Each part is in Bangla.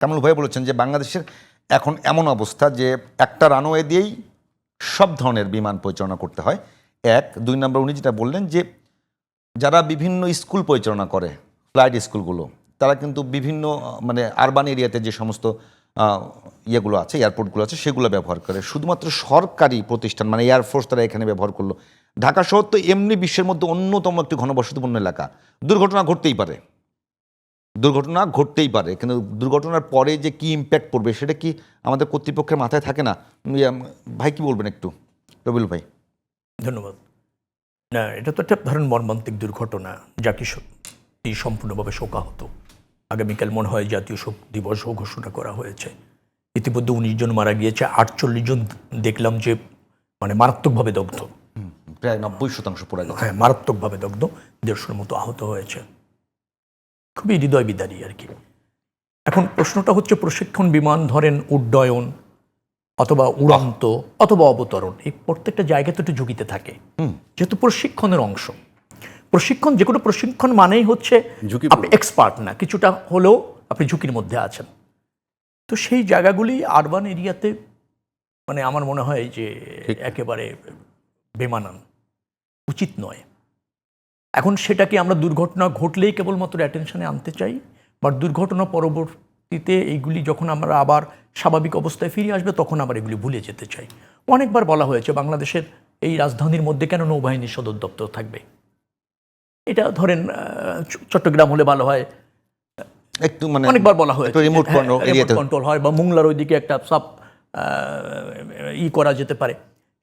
কামরুল ভাই বলেছেন যে বাংলাদেশের এখন এমন অবস্থা যে একটা রানওয়ে দিয়েই সব ধরনের বিমান পরিচালনা করতে হয়। এক, দুই নম্বর উনি যেটা বললেন যে যারা বিভিন্ন স্কুল পরিচালনা করে, ফ্লাইট স্কুলগুলো, তারা কিন্তু বিভিন্ন মানে আরবান এরিয়াতে যে সমস্ত ইয়েগুলো আছে, এয়ারপোর্টগুলো আছে, সেগুলো ব্যবহার করে। শুধুমাত্র সরকারি প্রতিষ্ঠান মানে এয়ারফোর্স তারা এখানে ব্যবহার করলো। ঢাকা শহর তো এমনি বিশ্বের মধ্যে অন্যতম একটি ঘনবসতিপূর্ণ এলাকা। দুর্ঘটনা ঘটতেই পারে, দুর্ঘটনা ঘটতেই পারে, কিন্তু দুর্ঘটনার পরে যে কি ইম্প্যাক্ট পড়বে সেটা কি আমাদের কর্তৃপক্ষের মাথায় থাকে না? ভাই কি বলবেন একটু, রবিউল ভাই? ধন্যবাদ। না, এটা তো একটা ধরেন মর্মান্তিক দুর্ঘটনা, যাকে সম্পূর্ণভাবে শোকাহত। আগামীকাল মনে হয় জাতীয় শোক দিবসও ঘোষণা করা হয়েছে। ইতিমধ্যে 19 জন মারা গিয়েছে, 48 জন দেখলাম যে মানে মারাত্মকভাবে দগ্ধ, প্রায় 90% পুরা গেছে। হ্যাঁ, মারাত্মকভাবে দগ্ধ, 150-র মতো আহত হয়েছে। খুবই হৃদয় বিদারী আর কি। এখন প্রশ্নটা হচ্ছে প্রশিক্ষণ বিমান ধরেন উড্ডয়ন অথবা উড়ন্ত অথবা অবতরণ, এই প্রত্যেকটা জায়গায় তো একটু ঝুঁকিতে থাকে, যেহেতু প্রশিক্ষণের অংশ। প্রশিক্ষণ, যে কোনো প্রশিক্ষণ মানেই হচ্ছে আপনি এক্সপার্ট না, কিছুটা হলেও আপনি ঝুঁকির মধ্যে আছেন। তো সেই জায়গাগুলি আরবান এরিয়াতে মানে আমার মনে হয় যে একেবারে বেমানান, উচিত নয়। এখন সেটাকে আমরা দুর্ঘটনা ঘটলেই কেবলমাত্র অ্যাটেনশনে আনতে চাই, বা দুর্ঘটনা পরবর্তীতে এইগুলি যখন আমরা আবার স্বাভাবিক অবস্থায় ফিরে আসবে তখন আবার এগুলি ভুলে যেতে চাই। অনেকবার বলা হয়েছে বাংলাদেশের এই রাজধানীর মধ্যে কেন নৌবাহিনীর সদর দপ্তর থাকবে। এটা ধরেন চট্টগ্রাম হলে ভালো হয়, একটু মানে অনেকবার বলা হয়েছে রিমোট কন্ট্রোল হয়, বা মোংলার ওইদিকে একটা সাব করা যেতে পারে।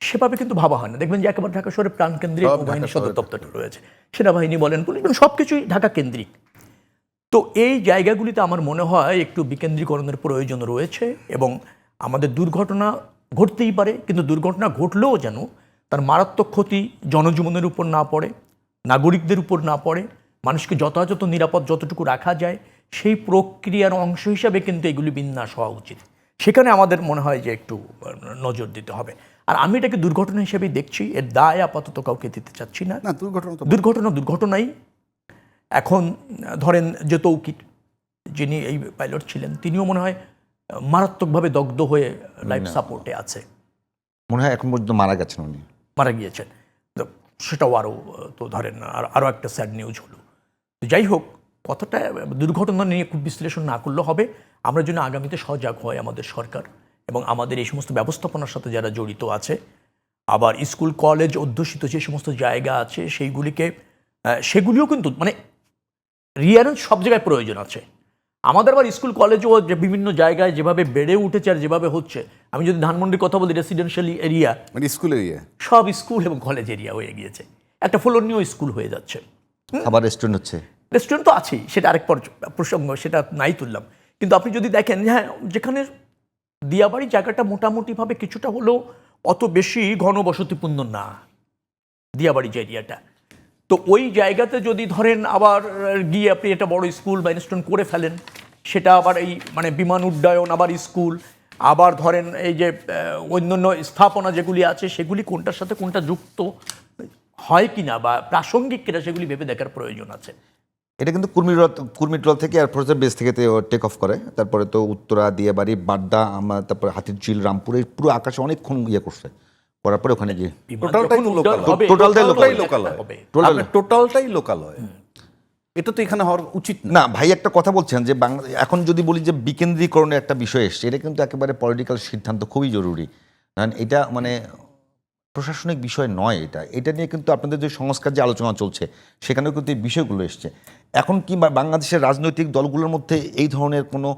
সেভাবে কিন্তু ভাবা হয় না। দেখবেন যে একেবারে ঢাকা শহরে প্রাণকেন্দ্রিক নৌবাহিনীর সদর দপ্তরটা রয়েছে, সেনাবাহিনী বলেন, পুলিশ, সব কিছুই ঢাকা কেন্দ্রিক। তো এই জায়গাগুলিতে আমার মনে হয় একটু বিকেন্দ্রীকরণের প্রয়োজন রয়েছে, এবং আমাদের দুর্ঘটনা ঘটতেই পারে, কিন্তু দুর্ঘটনা ঘটলেও যেন তার মারাত্মক ক্ষতি জনজীবনের উপর না পড়ে, নাগরিকদের উপর না পড়ে, মানুষকে যথাযথ নিরাপদ যতটুকু রাখা যায় সেই প্রক্রিয়ার অংশ হিসাবে কিন্তু এগুলি বিন্যাস হওয়া উচিত। সেখানে আমাদের মনে হয় যে একটু নজর দিতে হবে। আর আমি এটাকে দুর্ঘটনা হিসেবেই দেখছি, এর দায় আপাতত কাউকে দিতে চাচ্ছি না। দুর্ঘটনাই। এখন ধরেন যে তৌকির, যিনি এই পাইলট ছিলেন, তিনিও মনে হয় মারাত্মকভাবে দগ্ধ হয়ে লাইফ সাপোর্টে আছে, মনে হয় এখন পর্যন্ত মারা গেছেন উনি, মারা গিয়েছেন। তো সেটাও আরও তো ধরেন আরও একটা স্যাড নিউজ হলো। যাই হোক, কথাটা দুর্ঘটনা নিয়ে খুব বিশ্লেষণ না করলে হবে। আমরা যেন আগামীতে সজাগ হয় আমাদের সরকার এবং আমাদের এই সমস্ত ব্যবস্থাপনার সাথে যারা জড়িত আছে, আবার স্কুল কলেজ অধ্যুষিত যে সমস্ত জায়গা আছে সেগুলিও কিন্তু মানে রিয়ারেন্স সব জায়গায় প্রয়োজন আছে। আমাদের আবার স্কুল কলেজও যে বিভিন্ন জায়গায় যেভাবে বেড়ে উঠেছে আর যেভাবে হচ্ছে, আমি যদি ধানমন্ডির কথা বলি, রেসিডেন্সিয়াল এরিয়া মানে স্কুল এরিয়া, সব স্কুল এবং কলেজ এরিয়া হয়ে গিয়েছে, একটা ফ্লোর নিয়েও স্কুল হয়ে যাচ্ছে, খাবার রেস্টুরেন্ট হচ্ছে। রেস্টুরেন্ট তো আছেই, সেটা আরেক প্রসঙ্গ, সেটা নাই তুললাম। কিন্তু আপনি যদি দেখেন, হ্যাঁ, যেখানে দিয়াবাড়ি জায়গাটা মোটামুটিভাবে কিছুটা হলেও অত বেশি ঘনবসতিপূর্ণ না, দিয়াবাড়ি যে এরিয়াটা, তো ওই জায়গাতে যদি ধরেন আবার গিয়ে আপনি একটা বড় স্কুল বা ইনস্টিটিউট করে ফেলেন, সেটা আবার এই মানে বিমান উড্ডয়ন, আবার স্কুল, আবার ধরেন এই যে অন্যান্য স্থাপনা যেগুলি আছে সেগুলি কোনটার সাথে কোনটা যুক্ত হয় কিনা বা প্রাসঙ্গিক কিনা সেগুলি ভেবে দেখার প্রয়োজন আছে। এটা কিন্তু কুর্মিটোলা থেকে এয়ারফোর্সের বেস থেকে টেক অফ করে, তারপরে তো উত্তরা, দিয়াবাড়ি, বাড্ডা, তারপরে হাতিরঝিল, রামপুরে পুরো আকাশে অনেকক্ষণ ইয়ে করছে, করার পরে ওখানে গিয়ে টোটালটাই লোকাল হয়। এটা তো এখানে হওয়ার উচিত না। ভাই একটা কথা বলছেন যে এখন যদি বলি যে বিকেন্দ্রীকরণের একটা বিষয় এসছে, এটা কিন্তু একেবারে পলিটিক্যাল সিদ্ধান্ত, খুবই জরুরি। কারণ এটা মানে প্রশাসনিক বিষয় নয়, এটা নিয়ে কিন্তু আপনাদের যে সংস্কার যে আলোচনা চলছে সেখানেও কিন্তু এই বিষয়গুলো এসছে। এখন কি বাংলাদেশের রাজনৈতিক দলগুলোর মধ্যে এই ধরনের কোনো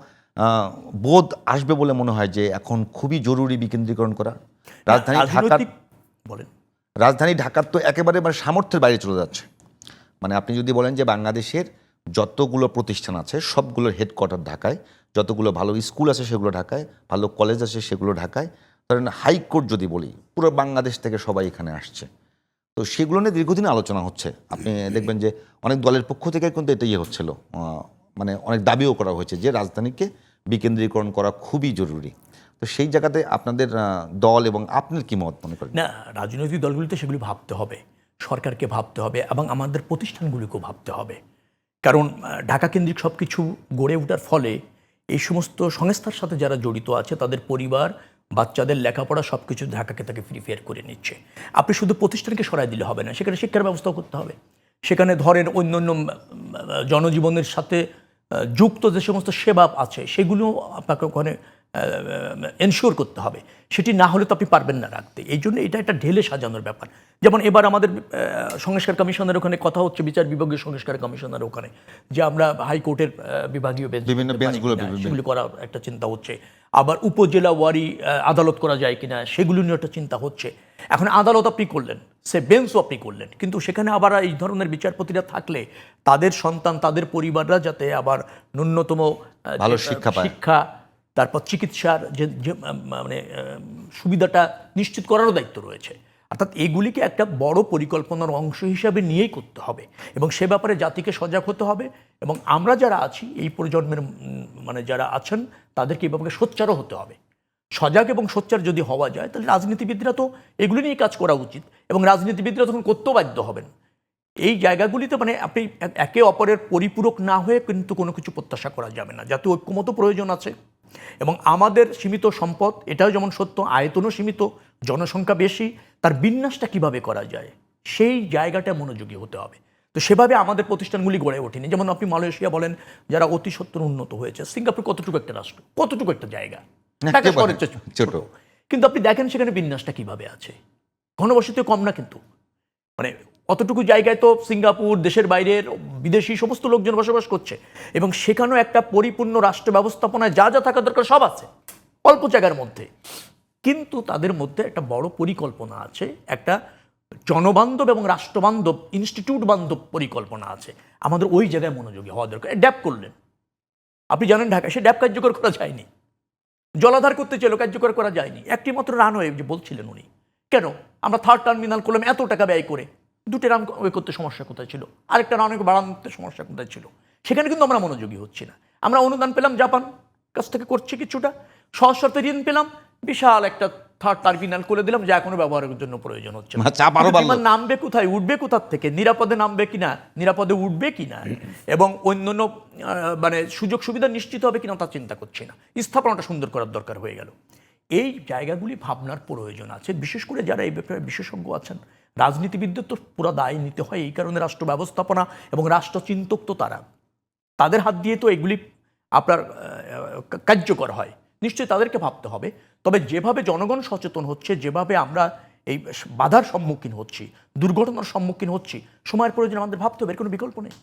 বোধ আসবে বলে মনে হয় যে এখন খুবই জরুরি বিকেন্দ্রীকরণ করা? রাজধানী ঢাকার তো একেবারে মানে সামর্থ্যের বাইরে চলে যাচ্ছে। মানে আপনি যদি বলেন যে বাংলাদেশের যতগুলো প্রতিষ্ঠান আছে সবগুলোর হেডকোয়ার্টার ঢাকায়, যতগুলো ভালো স্কুল আছে সেগুলো ঢাকায়, ভালো কলেজ আছে সেগুলো ঢাকায়, ধরেন হাইকোর্ট যদি বলি, পুরো বাংলাদেশ থেকে সবাই এখানে আসছে। তো সেগুলো নিয়ে দীর্ঘদিন আলোচনা হচ্ছে। আপনি দেখবেন যে অনেক দলের পক্ষ থেকে কিন্তু এটা হচ্ছিল, মানে অনেক দাবিও করা হয়েছে যে রাজধানীকে বিকেন্দ্রীকরণ করা খুবই জরুরি। তো সেই জায়গাতে আপনাদের দল এবং আপনার কি মত মনে করেন? না, রাজনৈতিক দলগুলিতে সেগুলি ভাবতে হবে, সরকারকে ভাবতে হবে এবং আমাদের প্রতিষ্ঠানগুলিকেও ভাবতে হবে। কারণ ঢাকা কেন্দ্রিক সব কিছু গড়ে ওঠার ফলে এই সমস্ত সংস্থার সাথে যারা জড়িত আছে তাদের পরিবার, বাচ্চাদের লেখাপড়া সব কিছু ঢাকাকে তাকে প্রিফেয়ার করে নিচ্ছে। আপনি শুধু প্রতিষ্ঠানকে সরাই দিলে হবে না, সেখানে শিক্ষার ব্যবস্থাও করতে হবে। সেখানে ধরেন অন্যান্য জনজীবনের সাথে যুক্ত যে সমস্ত সেবা আছে সেগুলো আপনাকে ওখানে এনশিওর করতে হবে। সেটি না হলে তো আপনি পারবেন না রাখতে। এই জন্য এটা একটা ঢেলে সাজানোর ব্যাপার। যেমন এবার আমাদের সংস্কার কমিশনের ওখানে কথা হচ্ছে, বিচার বিভাগীয় সংস্কার কমিশনের ওখানে, যে আমরা হাইকোর্টের বিভাগীয় বেঞ্চ, বিভিন্ন বেঞ্চগুলো সেগুলি করার একটা চিন্তা হচ্ছে। আবার উপজেলা ওয়ারি আদালত করা যায় কিনা সেগুলো নিয়ে একটা চিন্তা হচ্ছে। এখন আদালত আপনি করলেন, সে বেঞ্চও আপনি করলেন, কিন্তু সেখানে আবার এই ধরনের বিচারপতিরা থাকলে তাদের সন্তান, তাদের পরিবাররা যাতে আবার ন্যূনতম ভালো শিক্ষা পায়, শিক্ষা, তারপর চিকিৎসার যে মানে সুবিধাটা নিশ্চিত করারও দায়িত্ব রয়েছে। অর্থাৎ এগুলিকে একটা বড় পরিকল্পনার অংশ হিসাবে নিয়েই করতে হবে এবং সে ব্যাপারে জাতিকে সজাগ হতে হবে। এবং আমরা যারা আছি, এই প্রজন্মের মানে যারা আছেন, তাদেরকে এই ব্যাপারে সোচ্চারও হতে হবে। সজাগ এবং সোচ্চার যদি হওয়া যায় তাহলে রাজনীতিবিদরা তো এগুলি নিয়ে কাজ করা উচিত এবং রাজনীতিবিদরা তখন করতেও বাধ্য হবেন। এই জায়গাগুলিতে মানে আপনি একে অপরের পরিপূরক না হয়ে কিন্তু কোনো কিছু প্রত্যাশা করা যাবে না। জাতীয় ঐক্যমত প্রয়োজন আছে এবং আমাদের সীমিত সম্পদ, এটাও যেমন সত্য, আয়তনও সীমিত, জনসংখ্যা বেশি, তার বিন্যাসটা কিভাবে করা যায় সেই জায়গাটা মনোযোগী হতে হবে। তো সেভাবে আমাদের প্রতিষ্ঠানগুলি গড়ে ওঠেনি। যেমন আপনি মালয়েশিয়া বলেন, যারা অতি সত্তর উন্নত হয়েছে, সিঙ্গাপুর কতটুকু একটা রাষ্ট্র, কতটুকু একটা জায়গা, ঢাকা শহরের চেয়ে ছোট, কিন্তু আপনি দেখেন সেখানে বিন্যাসটা কিভাবে আছে। ঘনবসতিও কম না, কিন্তু মানে অতটুকু জায়গায় তো সিঙ্গাপুর, দেশের বাইরের বিদেশি সমস্ত লোকজন বসবাস করছে এবং সেখানেও একটা পরিপূর্ণ রাষ্ট্র ব্যবস্থাপনায় যা যা থাকা দরকার সব আছে অল্প জায়গার মধ্যে। কিন্তু তাদের মধ্যে একটা বড় পরিকল্পনা আছে, একটা জনবান্ধব এবং রাষ্ট্রবান্ধব, ইনস্টিটিউট বান্ধব পরিকল্পনা আছে। আমাদের ওই জায়গায় মনোযোগী হওয়া দরকার। ড্যাপ করলেন, আপনি জানেন ঢাকায় সে ড্যাপ কার্যকর করা যায়নি, জলাধার করতে চাইল, কার্যকর করা যায়নি। একটি মাত্র রানওয়ে যে বলছিলেন উনি, কেন আমরা থার্ড টার্মিনাল করলাম এত টাকা ব্যয় করে, দুটো রানওয়ে করতে সমস্যা কোথায় ছিল, আরেকটা রানওয়ে বাড়ানোতে সমস্যা কোথায় ছিল? সেখানে কিন্তু আমরা মনোযোগী হচ্ছি না। আমরা অনুদান পেলাম জাপান কাছ থেকে, করছে কিছুটা, সহজ শর্তে ঋণ পেলাম, বিশাল একটা থার্ড টার্মিনাল করে দিলাম যা এখনো ব্যবহারের জন্য প্রয়োজন হচ্ছে না। বিমান নামবে কোথায়, উঠবে কোথার থেকে, নিরাপদে নামবে কিনা, নিরাপদে উঠবে কিনা এবং অন্যান্য মানে সুযোগ সুবিধা নিশ্চিত হবে কিনা তা চিন্তা করছি না। স্থাপনাটা সুন্দর করার দরকার হয়ে গেল। এই জায়গাগুলি ভাবনার প্রয়োজন আছে, বিশেষ করে যারা এই ব্যাপারে বিশেষজ্ঞ আছেন। রাজনীতিবিদদের তো পুরো দায় নিতে হয়, এই কারণে রাষ্ট্র ব্যবস্থাপনা এবং রাষ্ট্রচিন্তক তো তারা, তাদের হাত দিয়ে তো এগুলি আপনার কার্যকর হয়। নিশ্চয়ই তাদেরকে ভাবতে হবে। তবে যেভাবে জনগণ সচেতন হচ্ছে, যেভাবে আমরা এই বাধার সম্মুখীন হচ্ছি, দুর্ঘটনার সম্মুখীন হচ্ছি, সময়ের প্রয়োজন আমাদের ভাবতে হবে, এর কোনো বিকল্প নেই।